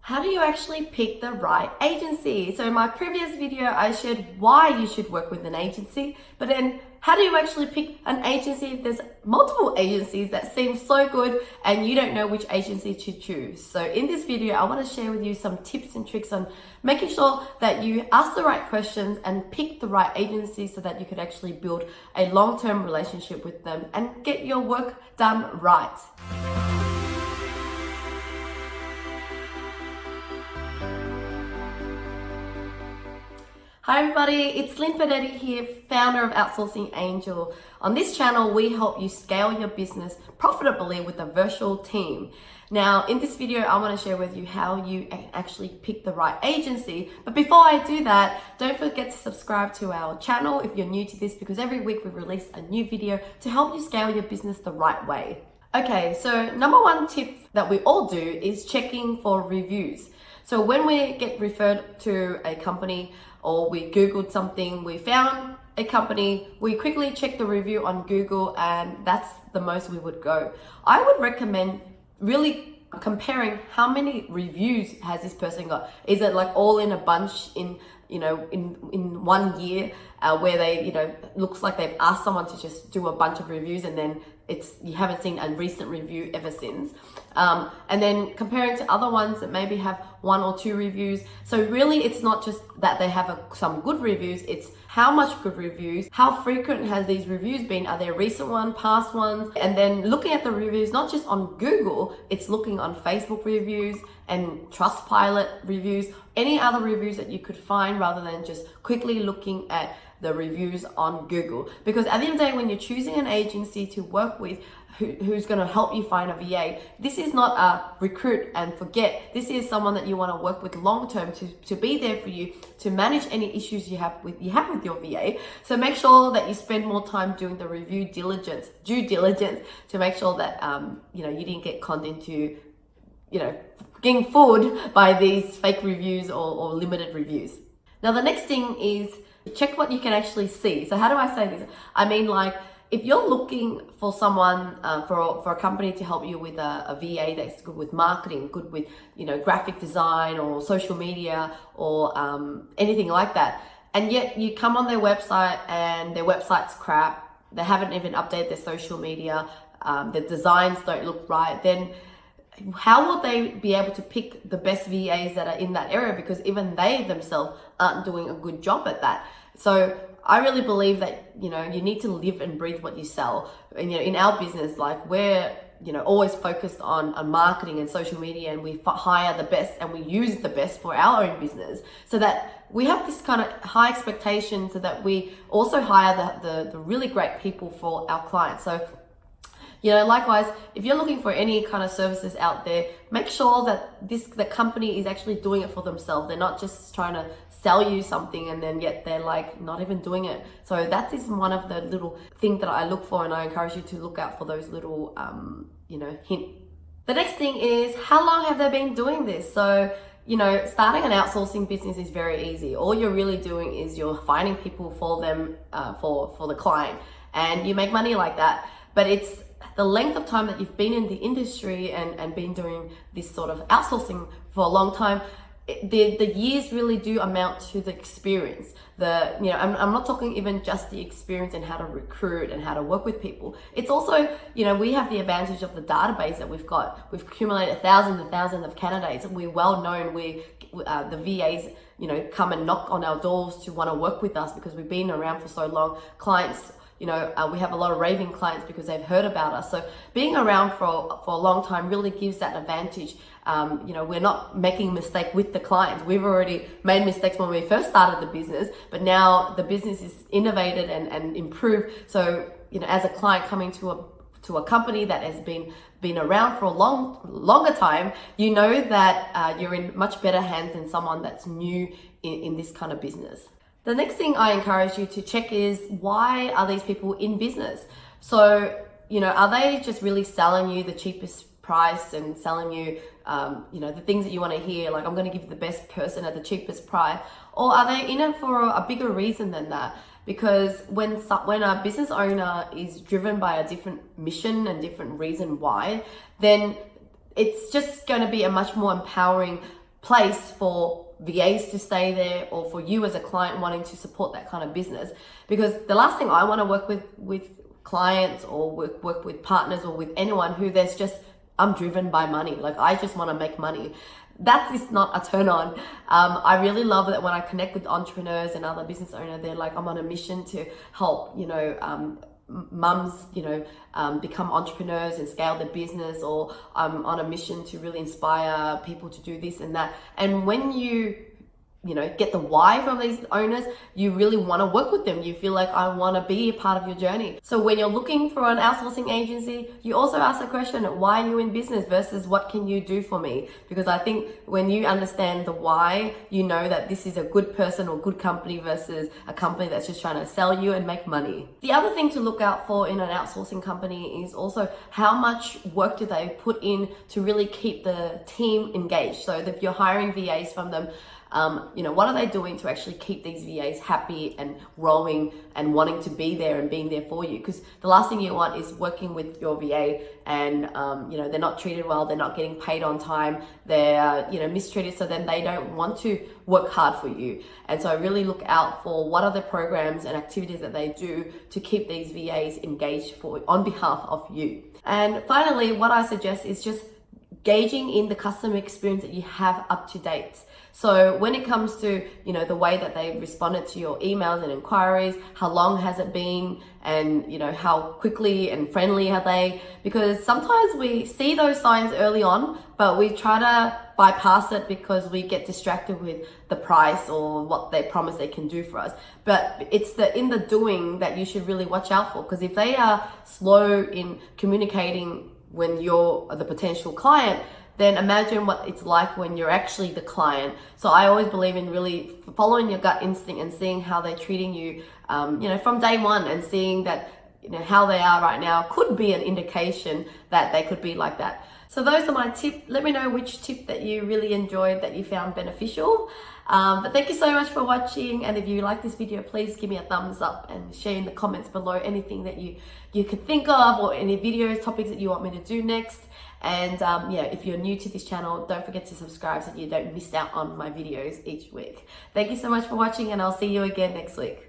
How do you actually pick the right agency? So in my previous video, I shared why you should work with an agency, but then how do you actually pick an agency if there's multiple agencies that seem so good and you don't know which agency to choose? So in this video, I want to share with you some tips and tricks on making sure that you ask the right questions and pick the right agency so that you could actually build a long-term relationship with them and get your work done right. Hi everybody, it's Lynn Padetti here, founder of Outsourcing Angel. On this channel, we help you scale your business profitably with a virtual team. Now, in this video, I want to share with you how you actually pick the right agency. But before I do that, don't forget to subscribe to our channel if you're new to this, because every week we release a new video to help you scale your business the right way. Okay, so number one tip that we all do is checking for reviews. So when we get referred to a company or we Googled something, we found a company, we quickly check the review on Google, and that's the most we would go. I would recommend really comparing how many reviews has this person got. Is it like all in a bunch in 1 year where they, looks like they've asked someone to just do a bunch of reviews and then you haven't seen a recent review ever since. And then comparing to other ones that maybe have 1 or 2 reviews. So really it's not just that they have some good reviews, it's how much good reviews, how frequent has these reviews been, are there recent ones, past ones, and then looking at the reviews, not just on Google, it's looking on Facebook reviews and Trustpilot reviews, any other reviews that you could find rather than just quickly looking at the reviews on Google. Because at the end of the day, when you're choosing an agency to work with who's going to help you find a VA, this is not a recruit and forget. This is someone that you want to work with long term to be there for you, to manage any issues you have with your VA. So make sure that you spend more time doing the due diligence to make sure that you didn't get conned into getting fooled by these fake reviews or limited reviews. Now the next thing is check what you can actually see. So how do I say this? I mean, like, if you're looking for someone, for a company to help you with a VA that's good with marketing, good with, graphic design or social media or anything like that, and yet you come on their website and their website's crap, they haven't even updated their social media, the designs don't look right, then how will they be able to pick the best VAs that are in that area? Because even they themselves aren't doing a good job at that. So I really believe that, you need to live and breathe what you sell. And, in our business, like we're, always focused on marketing and social media, and we hire the best and we use the best for our own business, so that we have this kind of high expectation, so that we also hire the really great people for our clients. So, likewise, if you're looking for any kind of services out there, make sure that the company is actually doing it for themselves. They're not just trying to sell you something and then yet they're like not even doing it. So that is one of the little things that I look for, and I encourage you to look out for those little, hint. The next thing is, how long have they been doing this? So, starting an outsourcing business is very easy. All you're really doing is you're finding people for them, for the client, and you make money like that. But it's the length of time that you've been in the industry and been doing this sort of outsourcing for a long time, the years really do amount to the experience. I'm not talking even just the experience in how to recruit and how to work with people. It's also, we have the advantage of the database that we've got. We've accumulated thousands and thousands of candidates. We're well known. The VAs, come and knock on our doors to want to work with us because we've been around for so long. Clients, we have a lot of raving clients because they've heard about us. So being around for a long time really gives that advantage. We're not making a mistake with the clients. We've already made mistakes when we first started the business, but now the business is innovated and improved. So, as a client coming to a company that has been around for a longer time, that you're in much better hands than someone that's new in this kind of business. The next thing I encourage you to check is, why are these people in business? So, are they just really selling you the cheapest price and selling you, the things that you want to hear, like I'm going to give you the best person at the cheapest price? Or are they in it for a bigger reason than that? Because when a business owner is driven by a different mission and different reason why, then it's just going to be a much more empowering place for VAs to stay there, or for you as a client wanting to support that kind of business. Because the last thing I want to work with clients or work with partners or with anyone who there's just, I'm driven by money. Like, I just want to make money. That is not a turn on. I really love that when I connect with entrepreneurs and other business owners, they're like, I'm on a mission to help, mums, become entrepreneurs and scale their business, or I'm on a mission to really inspire people to do this and that. And when you get the why from these owners, you really want to work with them. You feel like, I want to be a part of your journey. So when you're looking for an outsourcing agency, you also ask the question, why are you in business versus what can you do for me? Because I think when you understand the why, you know that this is a good person or good company versus a company that's just trying to sell you and make money. The other thing to look out for in an outsourcing company is also how much work do they put in to really keep the team engaged. So if you're hiring VAs from them, what are they doing to actually keep these VAs happy and growing and wanting to be there and being there for you? Because the last thing you want is working with your VA and, they're not treated well, they're not getting paid on time, they're, mistreated, so then they don't want to work hard for you. And so really look out for what are the programs and activities that they do to keep these VAs engaged on behalf of you. And finally, what I suggest is just gauging in the customer experience that you have up to date. So when it comes to, the way that they responded to your emails and inquiries, how long has it been, and, how quickly and friendly are they? Because sometimes we see those signs early on, but we try to bypass it because we get distracted with the price or what they promise they can do for us. But it's in the doing that you should really watch out for, because if they are slow in communicating when you're the potential client, then imagine what it's like when you're actually the client. So I always believe in really following your gut instinct and seeing how they're treating you, from day one, and seeing that, how they are right now could be an indication that they could be like that. So those are my tips. Let me know which tip that you really enjoyed, that you found beneficial. But thank you so much for watching. And if you like this video, please give me a thumbs up and share in the comments below anything that you could think of, or any videos, topics that you want me to do next. And if you're new to this channel, don't forget to subscribe so you don't miss out on my videos each week. Thank you so much for watching, and I'll see you again next week.